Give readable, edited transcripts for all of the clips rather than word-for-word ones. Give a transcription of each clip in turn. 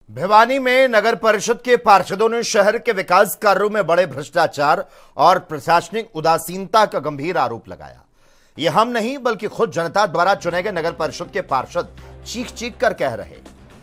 भिवानी में नगर परिषद के पार्षदों ने शहर के विकास कार्यों में बड़े भ्रष्टाचार और प्रशासनिक उदासीनता का गंभीर आरोप लगाया। यह हम नहीं बल्कि खुद जनता द्वारा चुने गए नगर परिषद के पार्षद चीख चीख कर कह रहे।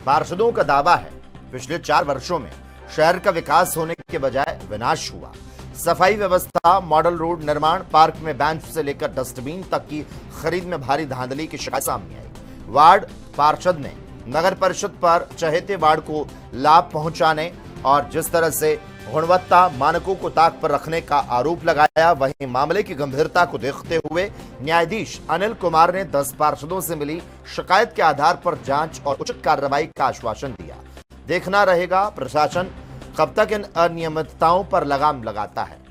पार्षदों का दावा है पिछले 4 वर्षों में शहर का विकास होने के बजाय विनाश हुआ। सफाई व्यवस्था, मॉडल रोड निर्माण, पार्क में बेंच से लेकर डस्टबिन तक की खरीद में भारी धांधली की शिकायत सामने आई। वार्ड पार्षद ने नगर परिषद पर चहेते वार्ड को लाभ पहुंचाने और जिस तरह से गुणवत्ता मानकों को ताक पर रखने का आरोप लगाया, वहीं मामले की गंभीरता को देखते हुए न्यायाधीश अनिल कुमार ने 10 पार्षदों से मिली शिकायत के आधार पर जांच और उचित कार्रवाई का आश्वासन दिया। देखना रहेगा प्रशासन कब तक इन अनियमितताओं पर लगाम लगाता है।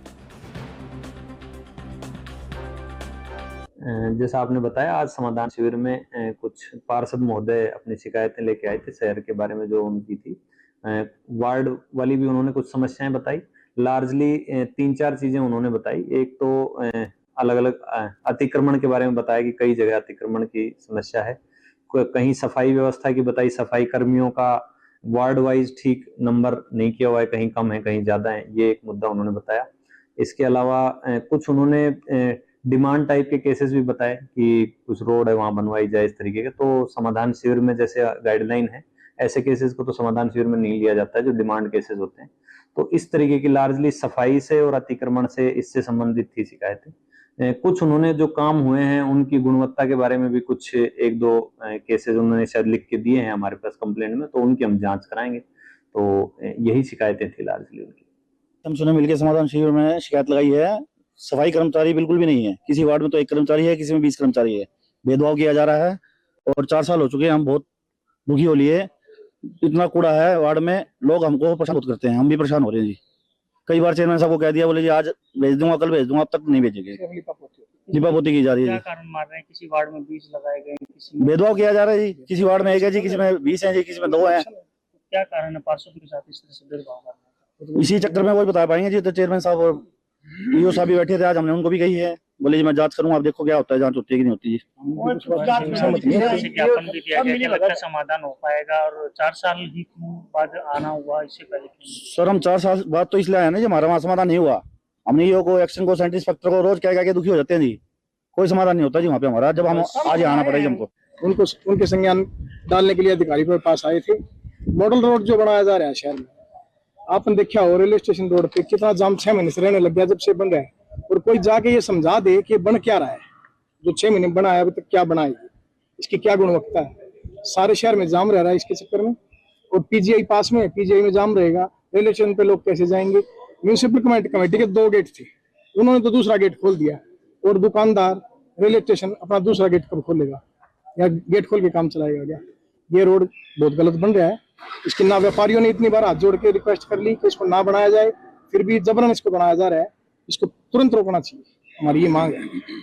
जैसा आपने बताया, आज समाधान शिविर में कुछ पार्षद महोदय अपनी शिकायतें लेके आए थे शहर के बारे में जो उनकी थी। वार्ड वाली भी उन्होंने कुछ समस्याएं बताई। लार्जली 3-4 चीजें उन्होंने बताई। एक तो अलग अलग अतिक्रमण के बारे में बताया कि कई जगह अतिक्रमण की समस्या है। कहीं सफाई व्यवस्था की बताई, सफाई कर्मियों का वार्ड वाइज ठीक नंबर नहीं किया हुआ है, कहीं कम है कहीं ज्यादा है, ये एक मुद्दा उन्होंने बताया। इसके अलावा कुछ उन्होंने डिमांड टाइप के केसेस भी बताए कि कुछ रोड है वहां बनवाई जाए, इस तरीके के। तो समाधान शिविर में जैसे गाइडलाइन है, ऐसे केसेस को तो समाधान शिविर में नहीं लिया जाता है जो डिमांड केसेस होते हैं। तो इस तरीके की लार्जली सफाई से और अतिक्रमण से, इससे संबंधित थी शिकायतें। कुछ उन्होंने जो काम हुए हैं उनकी गुणवत्ता के बारे में भी कुछ 1-2 केसेस उन्होंने शायद लिख के दिए हैं हमारे पास कंप्लेंट में, तो उनकी हम जांच कराएंगे। तो यही शिकायतें थी लार्जली उनकी। हम सुने मिलकर समाधान शिविर में शिकायत लगाई है। सफाई कर्मचारी बिल्कुल भी नहीं है। किसी वार्ड में तो 1 कर्मचारी है, किसी में 20 कर्मचारी है। भेदभाव किया जा रहा है और 4 साल हो चुके हैं। हम बहुत दुखी हो लिए। इतना कूड़ा है वार्ड में, लोग हमको परेशान बहुत करते हैं, हम भी परेशान हो रहे हैं जी। कई बार चेयरमैन साहब को कह दिया, बोले जी आज भेज दूंगा, कल भेज दूंगा, अब तक नहीं भेजेंगे। लिपापोती की जा रही है। क्या कारण मार रहे हैं? किसी वार्ड में 20 लगाए गए, किसी में भेदभाव किया जा रहा है जी। किसी वार्ड में 1 है जी, किसी में 20 है जी, किसी में 2 है। क्या कारण है पार्षद के साथ इस तरह से भेदभाव करना? इसी चक्कर में वो बता पाएंगे जी। तो चेयरमैन साहब और ईओ साहब भी बैठे थे, आज हमने उनको भी कही है, बोले जी मैं जांच करूंगा, आप देखो क्या होता है, जांच होती है कि नहीं होती जी। ज्ञापन भी दिया गया, क्या लगता है समाधान हो पाएगा? और 4 साल ही क्यों बाद आना हुआ, इससे पहले क्यों? सर हम 4 साल बाद तो इसलिए आए ना जी, हमारा वहाँ समाधान नहीं हुआ। हमने ईओ को, एक्शन को, सेंटर इंस्पेक्टर को रोज कह के दुखी हो जाते हैं जी। कोई समाधान नहीं होता जी वहाँ पे हमारा, जब हम आज आना पड़ेगा हमको। उनके संज्ञान डालने के लिए अधिकारी के पास आए थे। मॉडल रोड जो बनाया जा रहा है शहर में, आपने देखा हो रेलवे स्टेशन रोड पे कितना जाम 6 महीने से रहने लग गया जब से बन रहा है। और कोई जाके ये समझा दे कि बन क्या रहा है, जो 6 महीने बना है अभी तक क्या बनाएगी, इसकी क्या गुणवत्ता है। सारे शहर में जाम रह रहा है इसके चक्कर में। और पीजीआई पास में, पीजीआई में जाम रहेगा, रेलवे स्टेशन पे लोग कैसे जाएंगे। म्यूनिसिपल कमेटी के 2 गेट थे, उन्होंने तो दूसरा गेट खोल दिया। और दुकानदार रेलवे स्टेशन अपना दूसरा गेट कब खोलेगा या गेट खोल के काम चलाएगा क्या? ये रोड बहुत गलत बन रहा है। इसकी ना व्यापारियों ने इतनी बार हाथ जोड़ के रिक्वेस्ट कर ली कि इसको ना बनाया जाए, फिर भी जबरन इसको बनाया जा रहा है। इसको तुरंत रोकना चाहिए, हमारी ये मांग है।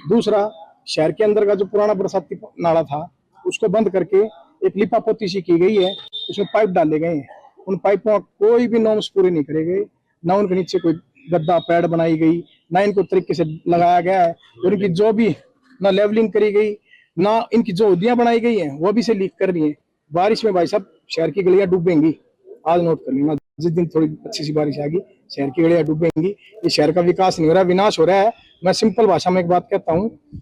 दूसरा, शहर के अंदर का जो पुराना बरसाती नाला था उसको बंद करके एक लिपापोती सी की गई है, उसमें पाइप डाले गए हैं। उन पाइपों का कोई भी नॉर्म्स पूरे नहीं करे गए, ना उनके नीचे कोई गद्दा पैड बनाई गई, ना इनको तरीके से लगाया गया है। और इनकी जो भी ना लेवलिंग करी गई, ना इनकी जो उदियां बनाई गई हैं वो भी से लीक कर रही है। बारिश में भाई साहब शहर की गलियां डूबेंगी। आज नोट कर लेना, जिस दिन थोड़ी अच्छी सी बारिश आएगी शहर की गलियां डूबेंगी। ये शहर का विकास नहीं हो रहा, विनाश हो रहा है। मैं सिंपल भाषा में एक बात कहता हूँ,